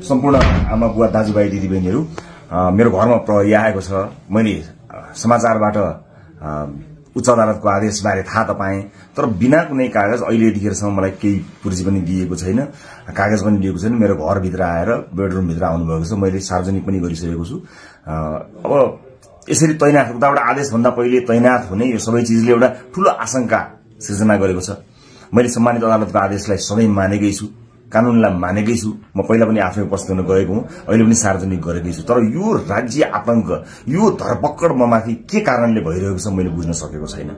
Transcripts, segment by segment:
सम्पूर्ण आमा बुवा दाजुभाइ दिदीबहिनीहरू मेरो घरमा प्रहरी आएको छ। मैले समाचारबाट उच्च अदालतको आदेशबारे थाहा त पाएँ, तर बिना कुनै कागज अहिले यतिखेरसम्म मलाई केही पुर्जी पनि दिएको छैन, कागज पनि दिएको छैन। मेरो घरभित्र आएर बेडरुमभित्र आउनुभएको छ, मैले सार्वजनिक पनि गरिसकेको छु। अब यसरी तैनाथ उताबाट आदेशभन्दा पहिले तैनाथ हुने यो सबै चिजले एउटा ठूलो आशंका सृजना गरेको छ। मैले सम्मानित अदालतको आदेशलाई सधैँ मानेकै छु, कानूनलाई मानेकै छु। म पहिला पनि आफै उपस्थित हुन गएको हुँ, अहिले पनि सार्वजनिक गरेकै छु। तर यो राज्य आतंक, यो धरपकड ममाथि के कारणले भइरहेको छ मैले बुझ्न सकेको छैन।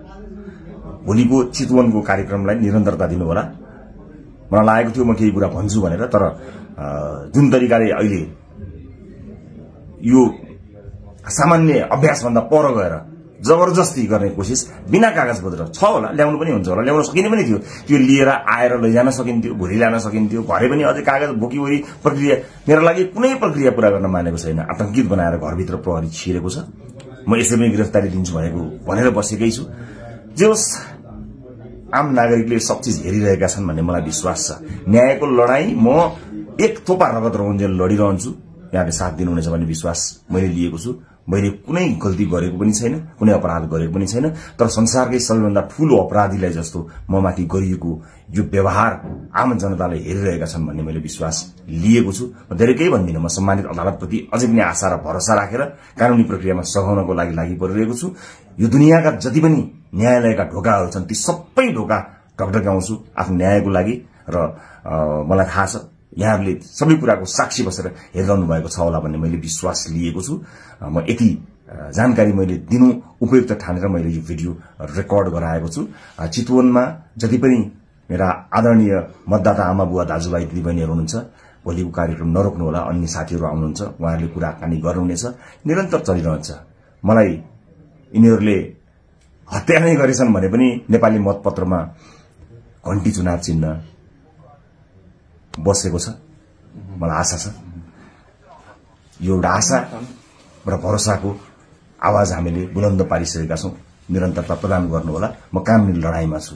भोलिको चितवनको कार्यक्रमलाई निरन्तरता दिनु होला। मलाई लागेको थियो म केही कुरा भन्छु भनेर, तर जुन तरिकाले अहिले यो सामान्य अभ्यासभन्दा पर गएर जबरजस्ती गर्ने कोसिस बिना कागजपत्र छ होला, ल्याउनु पनि हुन्छ होला, ल्याउन सकिने पनि थियो। त्यो लिएर आएर लैजान सकिन्थ्यो, भोलि ल्यान सकिन्थ्यो। घरै पनि अझै कागज बोकीवरी प्रक्रिया मेरो लागि कुनै प्रक्रिया पूरा गर्न मानेको छैन। आतंकित बनाएर घरभित्र प्रहरी छिरेको छ। म यसै पनि गिरफ्तारी दिन्छु भनेर बसेकै छु। जे होस्, आम नागरिकले सब चिज हेरिरहेका छन् भन्ने मलाई विश्वास छ। न्यायको लडाई म एक थोपा रगत रहुन्जेल लडिरहन्छु। यहाँले साथ दिनुहुनेछ भन्ने विश्वास मैले लिएको छु। मैले कुनै गल्ती गरेको पनि छैन, कुनै अपराध गरेको पनि छैन, तर संसारकै सबैभन्दा ठूलो अपराधीलाई जस्तो ममाथि गरिएको यो व्यवहार आम जनताले हेरिरहेका छन् भन्ने मैले विश्वास लिएको छु। म धेरै केही भन्दिनँ। म सम्मानित अदालतप्रति अझै पनि आशा र भरोसा राखेर कानूनी प्रक्रियामा सघाउनको लागि परिरहेको छु। यो दुनियाँका जति पनि न्यायालयका ढोकाहरू छन् ती सबै ढोका ढकढकाउँछु आफ्नो न्यायको लागि। र मलाई थाहा छ यहाँहरूले सबै कुराको साक्षी बसेर हेरिरहनु भएको छ होला भन्ने मैले विश्वास लिएको छु। म यति जानकारी मैले दिनु उपयुक्त ठानेर मैले यो भिडियो रेकर्ड गराएको छु। चितवनमा जति पनि मेरा आदरणीय मतदाता आमा बुवा दाजुभाइ दिदीबहिनीहरू हुनुहुन्छ, भोलिको कार्यक्रम नरोक्नु होला। अन्य साथीहरू आउनुहुन्छ, उहाँहरूले कुराकानी गर्नुहुनेछ, निरन्तर चलिरहन्छ। मलाई यिनीहरूले हत्या नै गरेछन् भने पनि नेपाली मतपत्रमा घण्टी चुनाव चिन्ह बसेको छ। मलाई आशा छ यो एउटा आशा र भरोसाको आवाज हामीले बुलन्द पारिसकेका छौं। निरन्तरता प्रदान गर्नुहोला। म कानुनी लडाईँमा छु।